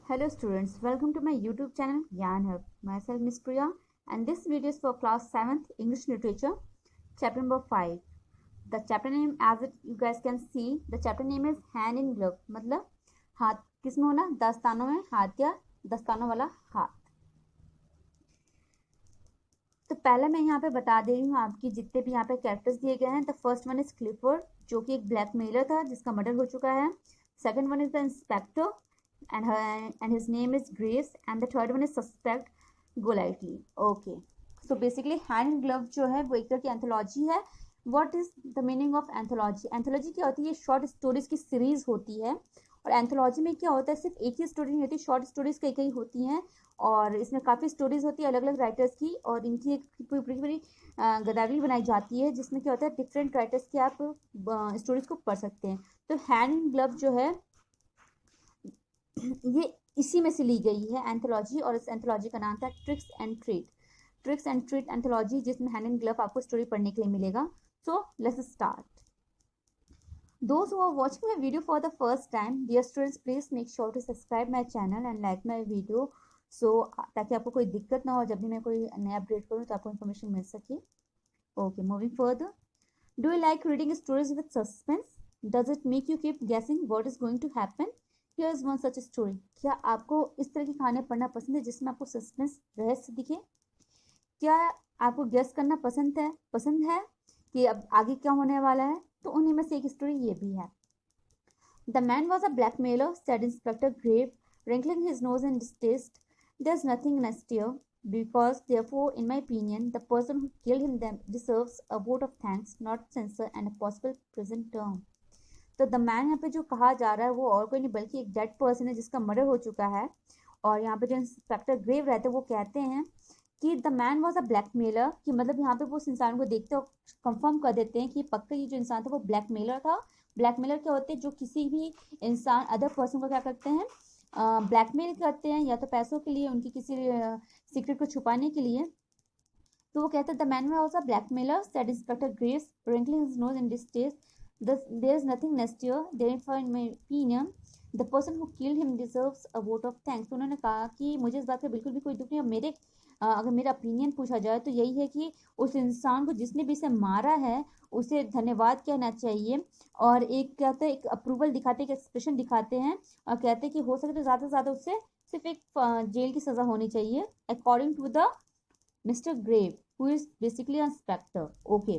Hello students, welcome to my YouTube channel Gyan Hub. Myself Miss Priya and this video is for class 7th English Literature, chapter number 5. The chapter name, as you guys can see, the chapter name is Hand in Glove. मतलब हाथ किसमें होना, दस्तानों में हाथ या दस्तानों वाला हाथ। तो पहले मैं यहाँ पे बता दे रही हूँ आपकी जितने भी यहाँ पे कैरेक्टर्स दिए गए हैं। The first one is Clifford, जो कि एक ब्लैकमेलर था जिसका मर्डर हो चुका है। Second one is the inspector and his name is Grace, and the third one is suspect Golightly. Okay, so basically hand in glove जो है वो एक तरह की एंथोलॉजी है। What is the meaning of anthology? Anthology क्या होती है? शॉर्ट स्टोरीज की सीरीज होती है। और एंथोलॉजी में क्या होता है, सिर्फ एक ही स्टोरी नहीं होती, शॉर्ट स्टोरीज कई कई होती हैं और इसमें काफ़ी स्टोरीज होती है अलग अलग राइटर्स की, और इनकी एक पूरी गदावली बनाई जाती है जिसमें क्या होता है डिफरेंट राइटर्स की आप स्टोरीज को पढ़ सकते हैं। तो हैंड इन ग्लव जो है ये इसी में से ली गई है एंथोलॉजी, और इस एंथोलॉजी का नाम था ट्रिक्स एंड ट्रीट एंथोलॉजी, जिसमें हैंड इन ग्लव आपको स्टोरी पढ़ने के लिए मिलेगा। So let's start. Those who are watching my video for the first time, dear students, please make sure to subscribe my channel and like my video, so ताकि आपको कोई दिक्कत ना हो जब भी मैं कोई नया अपडेट करूँ तो आपको इन्फॉर्मेशन मिल सके। Okay, moving further. Do you like reading stories with suspense? Does it make you keep guessing what is going to happen? Here is one such story. क्या आपको इस तरह की कहानियाँ पढ़ना पसंद है जिसमें आपको सस्पेंस रहस्य दिखे? क्या आपको गेस करना पसंद है कि अब आगे क्या होने वाला है? तो उन्हीं में से एक स्टोरी ये भी है। The man was a blackmailer, said Inspector Grave, wrinkling his nose in distaste. There's nothing nastier, because therefore, in my opinion, the person who killed him deserves a vote of thanks, not censure, and a possible prison term. तो the man यहाँ पे जो कहा जा रहा है वो और कोई नहीं बल्कि एक डेड पर्सन है जिसका मर्डर हो चुका है। और यहाँ पे जो इंस्पेक्टर ग्रेव रहते हैं वो कहते हैं कि the man was a blackmailer, कि मतलब यहाँ पे वो उस इंसान को देखते और कंफर्म कर देते हैं कि पक्का ये जो इंसान था वो ब्लैकमेलर था। ब्लैकमेलर क्या होते हैं? जो किसी भी इंसान अदर पर्सन को क्या करते हैं, ब्लैकमेल करते हैं, या तो पैसों के लिए, उनकी किसी सीक्रेट को छुपाने के लिए। तो वो कहते हैं the man was a blackmailer, said inspector Graves, wrinkling his nose in distaste. There is nothing nastier, therefore in my opinion the person who killed him deserves a vote of thanks. तो उन्होंने कहा कि मुझे इस बात का बिल्कुल भी कोई दुख नहीं, और मेरे अगर मेरा ओपिनियन पूछा जाए तो यही है कि उस इंसान को जिसने भी इसे मारा है उसे धन्यवाद कहना चाहिए, और एक कहते हैं एक अप्रूवल दिखाते हैं, एक एक्सप्रेशन दिखाते हैं, और कहते हैं कि हो सके तो ज़्यादा से ज़्यादा उससे सिर्फ एक जेल की सज़ा होनी चाहिए, according to the Mister Grave who is basically an inspector. Okay,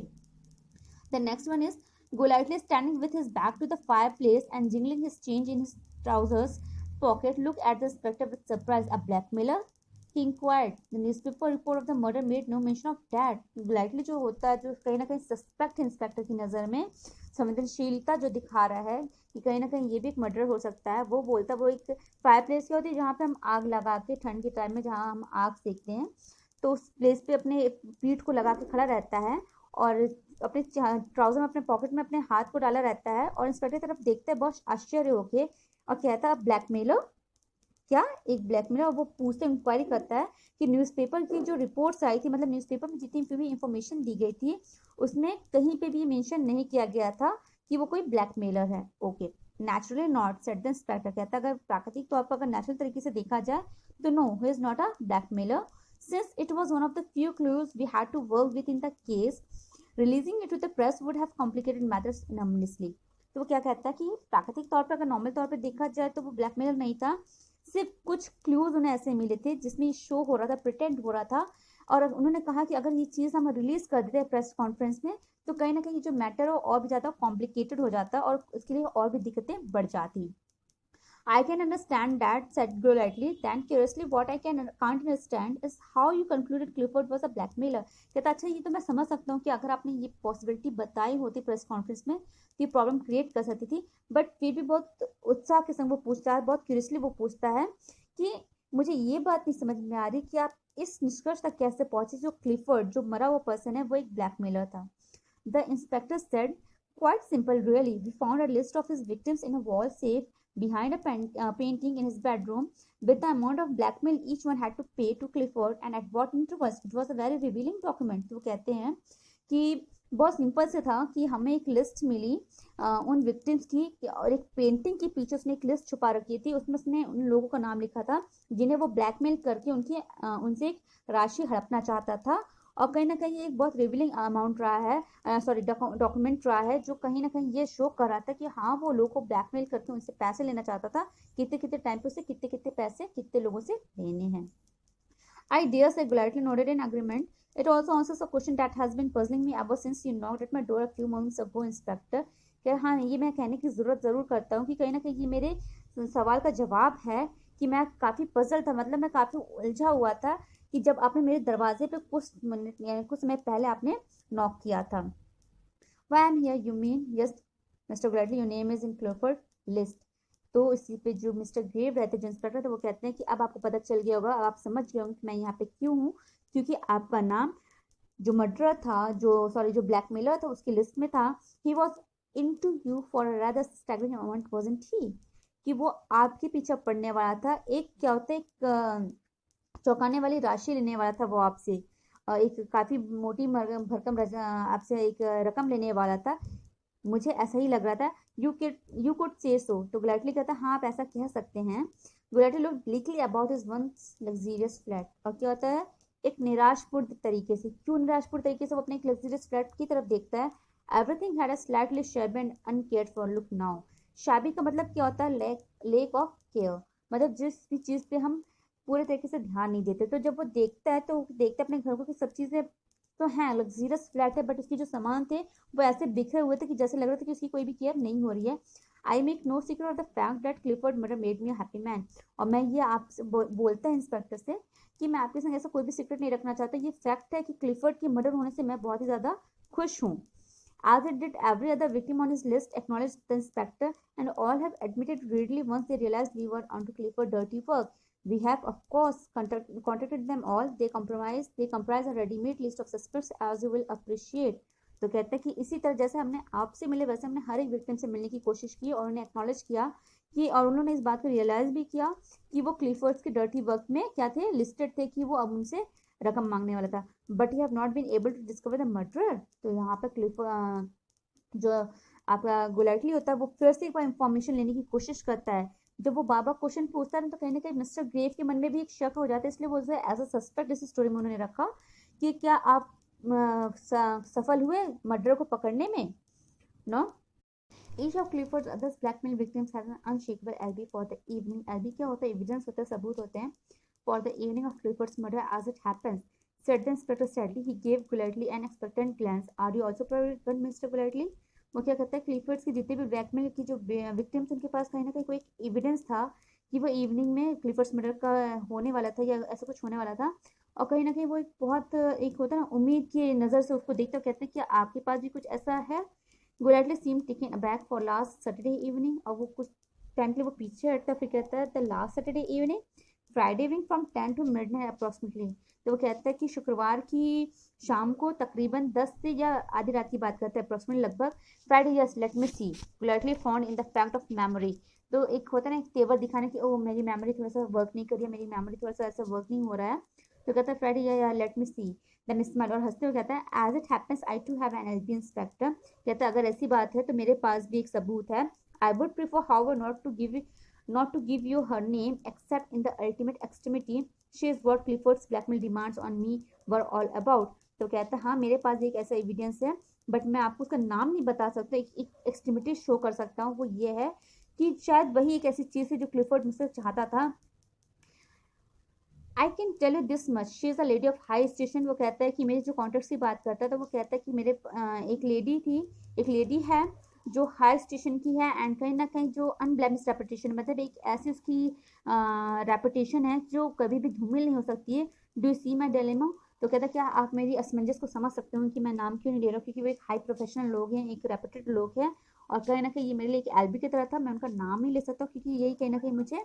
the next one is Golightly, standing with his back to the fireplace and jingling his change in his trousers pocket, looked at the inspector with surprise. A blackmailer? He inquired. The newspaper report of the murder made no mention of that. Golightly जो होता है, जो कहीं ना कहीं suspect inspector की नज़र में संवेदनशीलता जो दिखा रहा है कि कहीं ना कहीं ये भी एक मर्डर हो सकता है, वो बोलता, वो एक फायर प्लेस क्या होती है जहाँ पे हम आग लगा के ठंड के टाइम में जहाँ हम आग सेकते हैं, तो उस प्लेस पे अपने पीठ को लगा के खड़ा रहता है और अपने ट्राउजर में अपने पॉकेट में अपने हाथ को डाला रहता है, और इंस्पेक्टर की तरफ देखता है बहुत आश्चर्य होके और कहता है ब्लैकमेलर? क्या एक ब्लैकमेलर? और वो पूछते इंक्वायरी करता है कि न्यूज़पेपर की जो रिपोर्ट्स आई थी, मतलब न्यूज़पेपर में जितनी भी इंफॉर्मेशन दी गई थी उसमें कहीं पे भी मेंशन नहीं किया गया था कि वो कोई ब्लैकमेलर है। Okay, naturally not, said the inspector. कहता है अगर प्राकृतिक तौर पर अगर नेचुरल तरीके से देखा जाए तो no, he is not a blackmailer, since it was one of the few clues we had to work with in the case. Releasing it to the press would have complicated matters enormously. तो वो क्या कहता है कि प्राकृतिक तौर पर अगर नॉर्मल तौर पर देखा जाए तो वो ब्लैकमेलर नहीं था, सिर्फ कुछ क्लूज उन्हें ऐसे मिले थे जिसमें शो हो रहा था, प्रिटेंड हो रहा था, और उन्होंने कहा कि अगर ये चीज़ हम रिलीज कर देते हैं प्रेस कॉन्फ्रेंस में तो कहीं ना कहीं जो मैटर हो और भी ज़्यादा कॉम्प्लिकेटेड हो जाता और उसके लिए और भी दिक्कतें बढ़ जाती। I can understand that, said Golightly. Then curiously, what I can't understand is how you concluded Clifford was a blackmailer. कहता अच्छा ये तो मैं समझ सकता हूँ कि अगर आपने ये पॉसिबिलिटी बताई होती प्रेस कॉन्फ्रेंस में तो ये प्रॉब्लम क्रिएट कर सकती थी, बट फिर भी बहुत उत्साह के संग वो पूछता है, बहुत क्यूरियसली वो पूछता है कि मुझे ये बात नहीं समझ में आ रही कि आप इस निष्कर्ष तक कैसे पहुंचे जो क्लिफर्ड जो मरा हुआ पर्सन है वो एक ब्लैकमेलर था। The inspector said, quite simple really. We found a list of his victims in a wall safe behind a painting in his bedroom with the amount of blackmail each one had to pay to Clifford and at what intervals. It was a very revealing document. तो वो कहते हैं कि बहुत simple से था कि हमें एक लिस्ट मिली उन विक्टिम्स की, और एक पेंटिंग के पीछे उसने एक लिस्ट छुपा रखी थी, उसमें उसने उन लोगों का नाम लिखा था जिन्हें वो ब्लैकमेल करके उनसे एक राशि हड़पना चाहता था। और कहीं ना कहीं एक बहुत रिवीलिंग अमाउंट रहा है, सॉरी डॉक्यूमेंट रहा है, जो कहीं ना कहीं ये शो कर रहा था कि हाँ वो लोगों को ब्लैकमेल करके उनसे पैसे लेना चाहता था, कितने कितने टाइम पे उसे कितने कितने पैसे कितने लोगों से लेने हैं। I dare say politely nodded in agreement. It also answers a question that has been puzzling me ever since you knocked at my door a few moments ago, Inspector. कि हाँ, ये मैं कहने की ज़रूरत ज़रूर करता हूँ कि कहीं ना कहीं ये मेरे सवाल का जवाब है कि मैं काफ़ी पजल था, मतलब मैं काफ़ी उलझा हुआ था कि जब आपने मेरे दरवाजे पे कुछ मिनट यानी कुछ समय पहले आपने नॉक किया था। Why I'm here, you mean? Yes, Mr. Bradley, your name is in Clifford list. तो इसी पे जो मिस्टर ग्रेव रहते हैं, जो इंस्पेक्टर थे, वो कहते हैं कि अब आपको पता चल गया होगा, अब आप समझ गए होंगे कि मैं यहाँ पे क्यों हूँ, क्योंकि आपका नाम जो मर्डरर था, जो ब्लैकमेलर था, उसकी लिस्ट में था। He was into you for a rather staggering amount, wasn't he? कि वो आपके पीछे पड़ने वाला था, एक क्या होता है, एक चौंकाने वाली राशि लेने वाला था वो आपसे, एक काफी मोटी भरकम आपसे एक रकम लेने वाला था। मुझे ऐसा ही लग रहा था। यू कुड से सो। तो ग्लैडली कहता हाँ आप ऐसा कह सकते हैं। Gladly look bleakly about his once luxurious flat. और क्या होता है, एक निराशपूर्ण तरीके से, क्यों निराशपूर्ण तरीके से वो अपने एक लग्जरियस फ्लैट की तरफ देखता है। Everything had a slightly shabby and uncared for look now। शाबी का मतलब क्या होता है, लेक ऑफ केयर, मतलब जिस भी चीज पे हम पूरे तरीके से ध्यान नहीं देते, तो जब वो देखता है तो देखता है अपने घर को कि सब चीजें तो हैं, लग्जरियस फ्लैट है, बट उसके जो सामान थे वो ऐसे बिखरे हुए थे कि जैसे लग रहा था कि उसकी कोई भी केयर नहीं हो रही है। I make no secret of the fact that Clifford murder made me happy man. और मैं ये आपसे बोलता है इंस्पेक्टर से कि मैं आपके संग ऐसा कोई भी सीक्रेट नहीं रखना चाहता, ये फैक्ट है कि क्लिफर्ड के मर्डर होने से मैं बहुत ही ज्यादा खुश हूँ। As it did every other victim on his list, acknowledged the inspector, and all have admitted readily once they realized we were onto Clifford dirty work. We have, of course, contacted them all. They comprise a ready-made list of suspects, as you will appreciate. तो कहते हैं कि इसी तरह जैसे हमने आपसे मिले वैसे हमने हर एक विक्टिम से मिलने की कोशिश की और उन्हें एक्नॉलेज किया कि, और उन्होंने इस बात को रियलाइज भी किया कि वो क्लिफोर्ड्स के डर्टी वर्क में क्या थे, लिस्टेड थे, कि वो अब उनसे रकम मांगने वाला था। But you have not been able to discover the murderer. तो यहाँ पर जो आपका गुलाइटली होता है वो फिर से एक बार इंफॉर्मेशन लेने की कोशिश करता है। जब वो बाबा क्वेश्चन पूछता है तो कहीं ना कहीं मिस्टर ग्रेव के मन में भी एक शक हो जाता है, इसलिए वो एज अ सस्पेक्ट इस स्टोरी में उन्होंने रखा कि क्या आप सफल हुए मर्डर को पकड़ने में। No, each of Clifford's other blackmail victims has an unshakable alibi for the evening। alibi क्या होता है, एविडेंस होता है, सबूत होते हैं। For the evening of Clifford's murder as it happens, said the inspector sadly। He gave Golightly an expectant glance। Are you also proud, Mr. Golightly? वो क्या कहता है, क्लिफर्ड्स की जितने भी ब्लैकमेल की जो विक्टिम्स, उनके पास कहीं ना कहीं कोई एक एविडेंस था कि वो इवनिंग में क्लिफर्ड्स मर्डर का होने वाला था या ऐसा कुछ होने वाला था। और कहीं ना कहीं वो एक बहुत एक होता है ना, उम्मीद की नज़र से उसको देखते कहते हैं कि आपके पास भी कुछ ऐसा है। Golightly seemed taken aback for last Saturday evening। और वो कुछ टाइम के लिए वो पीछे हटता, फिर कहता है the last Saturday evening, Friday evening from 10 to midnight approximately. तो वो कहता है कि शुक्रवार की शाम को तकरीबन 10 से या आधी रात की बात करते हैं, अप्रॉक्सीमेटली लगभग। Friday, yes, let me see. Golightly found in the fact of memory. तो एक होता है ना, एक तेवर दिखाने की, ओ मेरी मेमोरी थोड़ा सा वर्क नहीं कर रही है, मेरी मेमोरी थोड़ा सा ऐसा वर्क नहीं हो रहा है। तो कहता है फ्राइडे या let me see. Then smile, और हंसते हुए कहता है as it happens I to have an alibi inspector. कहता है अगर ऐसी बात है तो मेरे पास भी एक सबूत है। I would prefer how not to give you her name except in the ultimate extremity। She is what Clifford's blackmail demands on me were all about। तो कहता है हाँ मेरे पास एक ऐसा एविडेंस है, बट मैं आपको उसका नाम नहीं बता सकता, एक एक्सट्रीमिटी शो कर सकता हूँ। वो ये है कि शायद वही एक ऐसी चीज है जो क्लिफोर्ड मुझसे चाहता था। I can tell you this much, she is a lady of high station. वो कहता है कि मेरे जो कॉन्टेक्ट की बात करता है, तो वो कहता है कि मेरे एक लेडी है जो हाई स्टेशन की है, एंड कहीं ना कहीं जो अनब्लेमिश रेपुटेशन, मतलब एक ऐसी उसकी रेपुटेशन है जो कभी भी धूमिल नहीं हो सकती है। Do you see my dilemma. तो कहता है क्या आप मेरी असमंजस को समझ सकते हो कि मैं नाम क्यों नहीं ले रहा हूँ, क्योंकि वो एक हाई प्रोफेशनल लोग हैं, एक रेपुटेड लोग हैं, और कहीं ना कहीं ये मेरे लिए एक एल्बी की तरह था, मैं उनका नाम नहीं ले सकता क्योंकि यही कहीं ना कहीं मुझे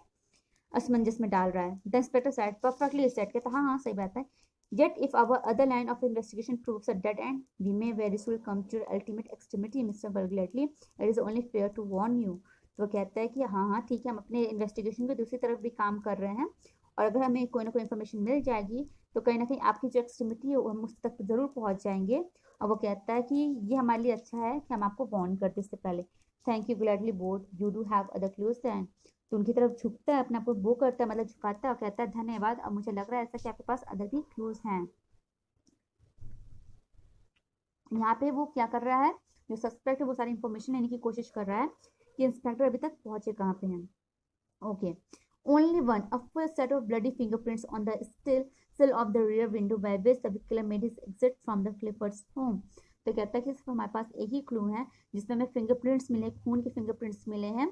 असमंजस में डाल रहा है। The inspector said perfectly said. कहता हाँ हाँ सही बात है। Yet if our other line of investigation proves a dead end, we may very soon come to your ultimate extremity, Mr. Burgladely। It is only fair to warn you। तो वो कहता है कि हाँ हाँ ठीक है, हम अपने इन्वेस्टिगेशन के दूसरी तरफ भी काम कर रहे हैं, और अगर हमें कोई ना कोई इन्फॉर्मेशन मिल जाएगी तो कहीं ना कहीं आपकी जो एक्सट्रीमिटी है वो हम उस तक ज़रूर पहुंच जाएंगे। और वो कहता है कि ये हमारे लिए अच्छा है कि हम आपको वार्न करते इससे पहले। Thank you Gladly both you do have other clues then. तो उनकी तरफ झुकता है, अपने आप को वो करता है, मतलब झुकाता है और कहता है धन्यवाद, अब मुझे लग रहा है ऐसा कि आपके पास अदर भी क्लूज हैं। यहाँ पे वो क्या कर रहा है, जो सस्पेक्ट है वो सारी इंफॉर्मेशन लेने की कोशिश कर रहा है कि इंस्पेक्टर अभी तक पहुंचे कहाँ पे हैं। Okay, only one, a full set of bloody fingerprints on the sill of the rear window by which the killer made his exit from the Clifford's home. तो कहता है कि सिर्फ हमारे पास एक ही क्लू है जिसमें हमें फिंगरप्रिंट्स मिले, खून के फिंगरप्रिंट्स मिले हैं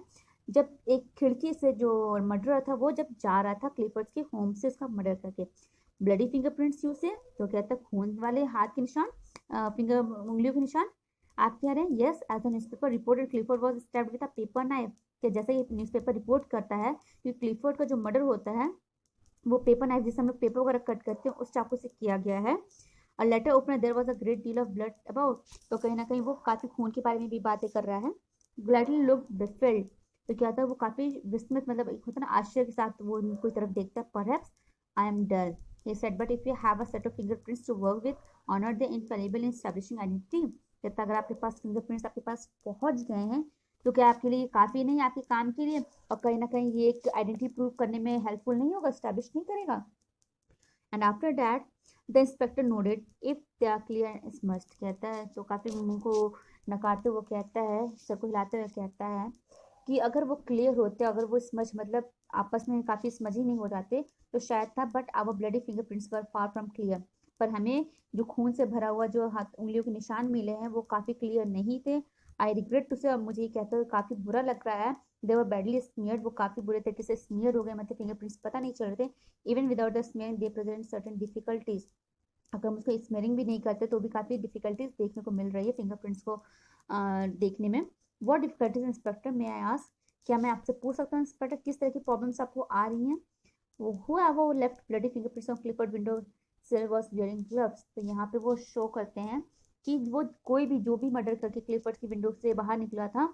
जब एक खिड़की से जो मर्डर था वो जब जा रहा था क्लिफर्ड्स के होम से उसका मर्डर करके। ब्लडी फिंगरप्रिंट्स यूं से तो कहता है खून वाले हाथ के निशान, फिंगर उंगलियों के निशान। आप कह रहे हैं yes, as a newspaper reported Clifford was stabbed with a paper knife. कि जैसे ये न्यूज़पेपर रिपोर्ट करता है कि क्लिफर्ड का जो मर्डर होता है वो पेपर नाइफ जिससे हम लोग पेपर वगैरह कट करते हैं उस चाकू से किया गया है। और letter opener there was a great deal of blood about. तो कहीं ना कहीं वो काफी खून के बारे में भी बातें कर रहा है। Gladly look baffled. तो क्या था, वो काफी विस्मित, मतलब एक होता है ना आश्चर्य के साथ वो उनकी तरफ देखता है। Perhaps I am dull, he said, but if you have a set of fingerprints to work with, aren't they infallible in establishing identity? कहता अगर आपके पास फिंगरप्रिंट्स आपके पास पहुंच गए हैं तो क्या आपके लिए काफी नहीं, आपके काम के लिए, और कहीं ना कहीं ये एक आइडेंटिटी प्रूव करने में हेल्पफुल नहीं होगा, स्टैब्लिश नहीं करेगा। And after that the inspector nodded if they are clear is must. कहता है तो काफी मुंह को नकारते हुए कहता है, सर को हिलाते हुए कहता है कि अगर वो क्लियर होते, अगर वो स्मज मतलब आपस में काफी स्मज ही नहीं हो जाते तो शायद था, but our bloody fingerprints were far from clear. पर हमें जो खून से भरा हुआ जो हाथ उंगलियों के निशान मिले हैं वो काफी क्लियर नहीं थे। आई रिग्रेट टू से, अब मुझे ये कहते हुए काफी बुरा लग रहा है, दे वर बैडली स्मियर्ड, वो काफी बुरे तरीके से स्मियर हो गए, मतलब फिंगरप्रिंट्स पता नहीं चल रहे थे। Even without the smearing they present certain difficulties. अगर हम उसको स्मेयरिंग भी नहीं करते तो भी काफ़ी डिफिकल्टीज देखने को मिल रही है फिंगरप्रिंट्स को देखने में। What difficulties inspector may I ask, क्या मैं आपसे पूछ सकता हूँ इंस्पेक्टर किस तरह की प्रॉब्लम्स आपको आ रही हैं? वो left bloody fingerprints on Clifford window सिल वाज वेयरिंग ग्लव्स। तो यहाँ पे वो शो करते हैं कि वो कोई भी जो भी मर्डर करके क्लिफर्ड की विंडो से बाहर निकला था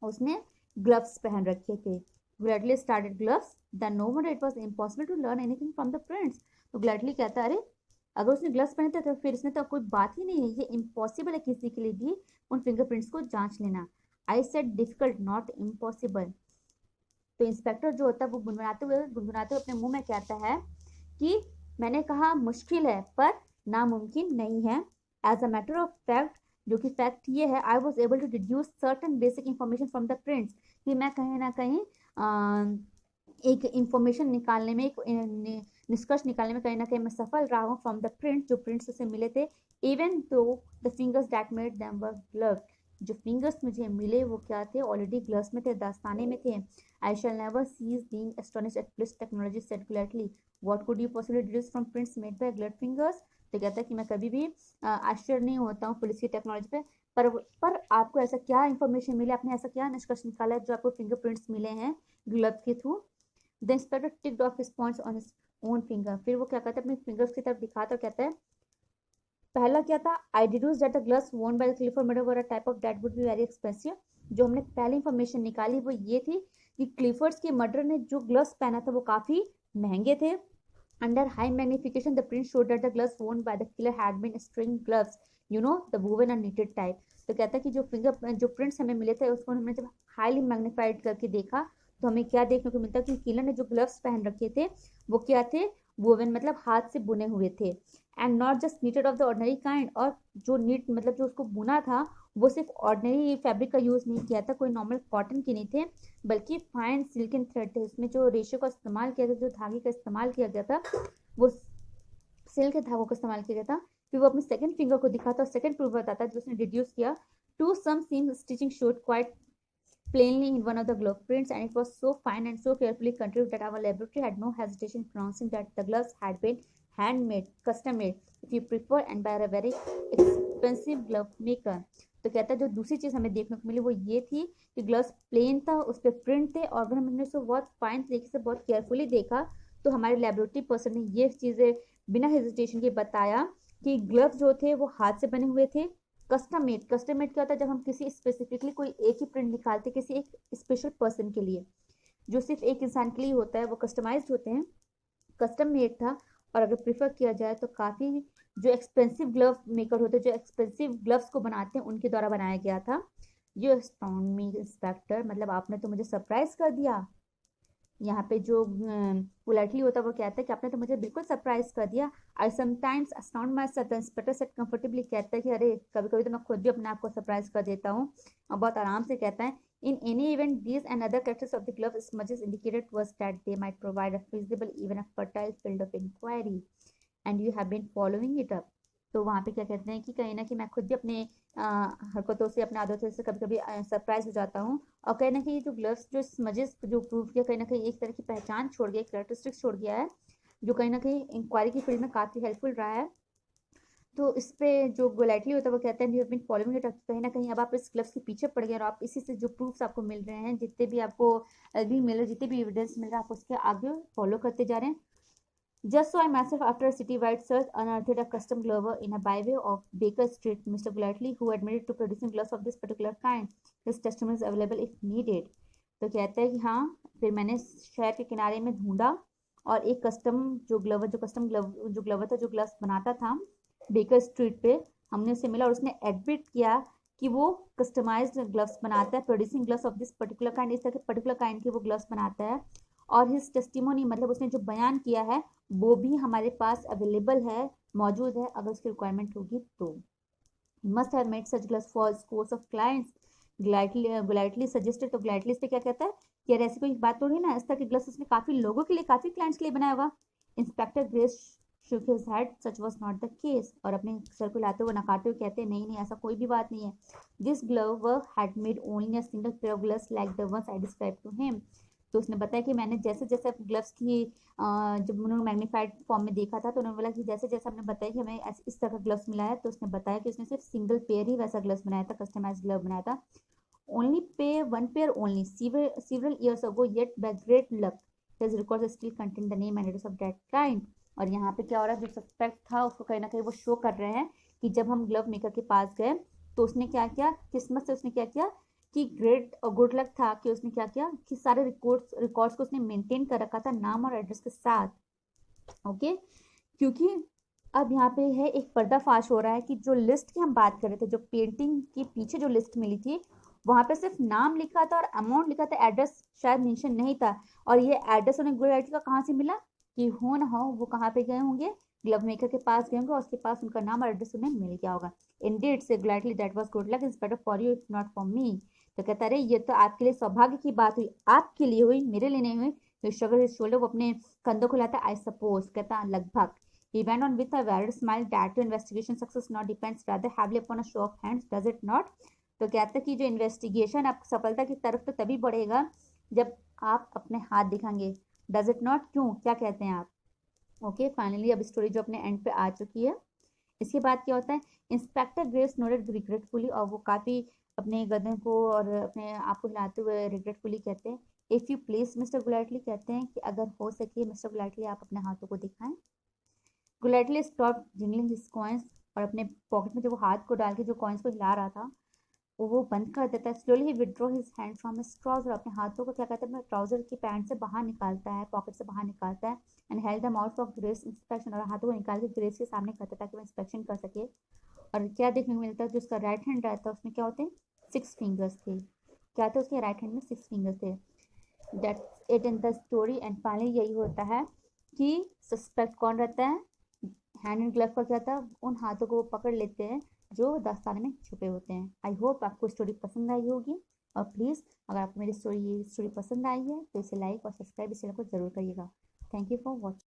उसने ग्लव्स पहन रखे थे। Gladly started gloves then no wonder it was impossible to learn anything from the prints. तो ग्लैडली कहता है अरे अगर उसने ग्लव्स पहने थे तो फिर इसमें तो कोई बात ही नहीं है, ये इम्पॉसिबल है किसी के लिए भी उन फिंगरप्रिंट्स को जांच लेना। I said difficult not impossible. तो इंस्पेक्टर जो होता है वो गुनगुनाते हुए अपने मुंह में कहता है कि मैंने कहा मुश्किल है पर नामुमकिन नहीं है। As a matter of fact, जो कि फैक्ट ये है, I was able to deduce certain basic information from the prints, कि मैं कहीं ना कहीं एक इंफॉर्मेशन निकालने में, एक निष्कर्ष निकालने में कहीं ना कहीं मैं सफल रहा हूँ फ्रॉम द प्रिंट, जो प्रिंट्स उसे मिले थे। Even though the fingers that made them were gloved, जो फिंगर्स मुझे मिले वो क्या थे, ऑलरेडी ग्लव्स में थे, दास्ताने में थे। I shall never cease being astonished at police technology said Gladly, what could you possibly deduce from prints made by gloved fingers. तो कहता है कि मैं कभी भी आश्चर्य नहीं होता हूँ पुलिस की टेक्नोलॉजी पे, पर आपको ऐसा क्या इन्फॉर्मेशन मिले, आपने ऐसा क्या निष्कर्ष निकाला है जो आपको फिंगरप्रिंट्स मिले हैं ग्लव्स के through. The inspector ticked of his points on his own finger. फिर वो क्या कहता है अपने फिंगर्स की तरफ दिखाता और कहता है पहला क्या था, I deduce that the gloves worn by the Clifford murderer were a type of that would be very expensive. जो हमने पहली इंफॉर्मेशन निकाली वो ये थी कि क्लिफर्ड्स के मर्डर ने जो ग्लव्स पहना था वो काफी महंगे थे। Under high magnification the print showed that the gloves worn by the killer had been string gloves, you know the woven and knitted type. तो कहता है कि जो प्रिंट्स हमें मिले थे उसको हमने जब हाईली मैग्नीफाइड करके देखा तो हमें क्या देखने को मिलता है कि किलर ने जो ग्लव्स पहन रखे थे वो क्या थे, वोवन मतलब हाथ से बुने हुए थे। And not just needed of the ordinary kind, और जो नीट मतलब जो उसको बुना था वो सिर्फ ऑर्डनरी फैब्रिक का यूज नहीं किया था, कोई नॉर्मल कॉटन के नहीं थे, बल्कि फाइन सिल्कन थ्रेड थे। उसमें जो रेशो का इस्तेमाल किया था, जो धागे का इस्तेमाल किया गया था वो सिल्क के धागों का इस्तेमाल किया गया था। फिर वो अपने सेकंड फिंगर को दिखाता और सेकंड प्रूफ बताता है जो उसने डिड्यूस किया। To some seam stitching showed quite plainly in one of the glove prints, and it was so fine and so carefully contrived that our laboratory had no hesitation in pronouncing that the gloves had been handmade, custom made, if you prefer, and by a very expensive glove maker. तो कहता है जो दूसरी चीज हमें देखने को मिली वो ये थी कि ग्लव्स प्लेन था, उस पर प्रिंट थे, और अगर हमने उसको बहुत फाइन तरीके से बहुत केयरफुली देखा तो हमारे लेबोरेटरी पर्सन ने ये चीजें बिना हेजिटेशन के बताया कि ग्लव्स जो थे वो हाथ से बने हुए थे, कस्टम मेड। कस्टम मेड क्या होता है, जब हम किसी स्पेसिफिकली कोई एक ही प्रिंट निकालते किसी एक स्पेशल पर्सन के लिए, जो सिर्फ एक इंसान के लिए होता है, वो कस्टमाइज्ड होते हैं। कस्टम मेड था। और अगर प्रिफर किया जाए तो काफ़ी जो एक्सपेंसिव ग्लव मेकर होते हैं, जो एक्सपेंसिव ग्लव्स को बनाते हैं, उनके द्वारा बनाया गया था। यू अस्टाउंड मी इंस्पेक्टर, मतलब आपने तो मुझे सरप्राइज कर दिया। यहाँ पे जो पोलाइटली होता है वो कहता है कि आपने तो मुझे बिल्कुल सरप्राइज कर दिया। I sometimes astound myself, inspector said comfortably, कहता है कि अरे कभी कभी तो मैं खुद भी अपने आप को सरप्राइज कर देता हूँ। और बहुत आराम से कहता है, in any event these and other characters of the glove smudges indicated was that they might provide a feasible even a fertile field of inquiry and you have been following it up. तो वहाँ पे क्या कहते हैं कि कहीं ना कहीं मैं खुद भी अपने हरकतों से, अपने आदतों से कभी कभी सरप्राइज हो जाता हूँ। और कहीं ना कहीं जो ग्लव्स जो स्मजेस जो प्रूव किया, कहीं ना कहीं एक तरह की पहचान छोड़ गया, कैरेक्टरिस्टिक्स छोड़ गया है, जो कहीं ना कहीं इंक्वायरी की फील्ड में काफ़ी हेल्पफुल रहा है। तो इस पे जो गोलाइटली होता है वो कहते हैं you have been following it, कहीं ना कहीं अब आप इस ग्लव्स के पीछे पड़ गए और आप इसी से जो प्रूफ्स आपको मिल रहे हैं, जितने भी आपको भी मिल रहे, जितने भी एविडेंस मिल रहा है, आप उसके आगे फॉलो करते जा रहे हैं। Just so I myself, after a city-wide search, unearthed a custom glover in a byway of Baker Street. Mr. Gladley, who admitted to producing gloves of this particular kind, his testimony is available if needed. तो कहता है कि हाँ, फिर मैंने शहर के किनारे में ढूंढा और एक कस्टम ग्लवर था, जो ग्लव्स बनाता था बेकर स्ट्रीट पे, हमने उससे मिला और उसने एडमिट किया कि वो कस्टमाइज्ड ग्लव्स बनाता है, producing gloves of this particular kind, इस तरह के पर्टिकुलर काइंड के वो ग्लव्स बनाता है। और हिज टेस्टिमोनी, मतलब उसने जो बयान किया है वो भी हमारे पास अवेलेबल है, मौजूद है, अगर उसकी रिक्वायरमेंट होगी तो। Must have made such gloves for scores of clients, Gladly suggested. तो ग्लाइटली इस पे क्या कहता है कि यार ऐसी कोई बात थोड़ी ना, इस तरह के ग्लव्स उसने काफी लोगों के लिए, काफी क्लाइंट्स के लिए बनाया होगा। Inspector grace shook his head, such was not the case, और अपने सर को हिलाते हुए नकारते हुए कहते हैं नहीं नहीं, ऐसा कोई भी बात नहीं है। This glover had made only a single pair of gloves like the ones I described to him. तो उसने बताया कि मैंने जैसे जैसे ग्लव्स की जब उन्होंने मैग्नीफाइड फॉर्म में देखा था, तो उन्होंने बोला कि जैसे जैसे हमने बताया कि हमें इस तरह का ग्लव्स मिला है, तो उसने बताया कि उसने सिर्फ सिंगल पेयर ही वैसा ग्लव्स बनाया था, कस्टमाइज ग्लव बनाया था। only pair one pair only several years ago, yet by great luck his records still contain the name and address of that kind. और यहाँ पे क्या हो रहा है, जो सस्पेक्ट था उसको कहीं ना कहीं वो शो कर रहे हैं कि जब हम ग्लव मेकर के पास गए तो उसने क्या किया, किस्मत से उसने क्या किया कि ग्रेट और गुड लक था कि उसने क्या किया कि सारे रिकॉर्ड्स को उसने मेंटेन कर रखा था नाम और एड्रेस के साथ। ओके, क्योंकि अब यहाँ पे है एक पर्दाफाश हो रहा है कि जो लिस्ट की हम बात कर रहे थे, जो पेंटिंग के पीछे जो लिस्ट मिली थी, वहां पे सिर्फ नाम लिखा था और अमाउंट लिखा था, एड्रेस शायद मेंशन नहीं था। और ये एड्रेस उन्हें गुलाइटली का कहाँ से मिला कि हो ना हो वो कहाँ पे गए होंगे, ग्लव मेकर के पास गए होंगे और उसके पास उनका नाम और एड्रेस उन्हें मिल गया होगा। Indeed said Gladly, that was good luck, it's better for you it's not for me. तो कहता रहे ये तो आपके लिए सौभाग्य की बात हुई, आपके लिए हुई, मेरे लिए नहीं हुई। शोल्डर शोल्डर, वो अपने कंधों को लाता, आई सपोज, कहता लगभग। He went on with a weird smile that your investigation success now depends rather heavily upon a show of hands, does it not? तो कहता है कि जो इन्वेस्टिगेशन आप सफलता की तरफ तो तभी बढ़ेगा जब आप अपने हाथ दिखाएंगे, डज इट नॉट, क्यों, क्या कहते हैं आप। ओके, फाइनली अब स्टोरी जो अपने एंड पे आ चुकी है। इसके बाद क्या होता है, इंस्पेक्टर ग्रेस नोटेड रिग्रेटफुली, और वो काफ़ी अपने गर्दन को और अपने आप को हिलाते हुए रिग्रेटफुली कहते हैं, इफ़ यू प्लीज मिस्टर गुलाइटली, कहते हैं कि अगर हो सके मिस्टर गुलाइटली आप अपने हाथों को दिखाएं। गुलाइटली स्टॉप जिंगलिंग हिज कॉइन्स, और अपने पॉकेट में जो वो हाथ को डाल के जो कॉइन्स को हिला रहा था वो बंद कर देता है। Slowly he withdraw his hand from his trouser, अपने हाथों को क्या कहते हैं ट्राउजर की पैंट से बाहर निकालता है, पॉकेट से बाहर निकालता है। And held them out for grace inspection, और हाथों को निकाल के ग्रेस के सामने करता है ताकि वो इंस्पेक्शन कर सके। और क्या देखने को मिलता है, जो उसका राइट हैंड रहता है उसमें क्या होते हैं, 6 फिंगर्स थे। क्या थे उसके राइट हैंड में, 6 फिंगर्स थे। That's it in the story. And finally यही होता है कि सस्पेक्ट कौन रहता है, हैंड एंड ग्लव का क्या था, उन हाथों को वो पकड़ लेते हैं जो दस्ताने में छुपे होते हैं। आई होप आपको स्टोरी पसंद आई होगी, और प्लीज़ अगर आपको मेरी स्टोरी पसंद आई है तो इसे लाइक और सब्सक्राइब इस चैनल को जरूर करिएगा। Thank you for watching.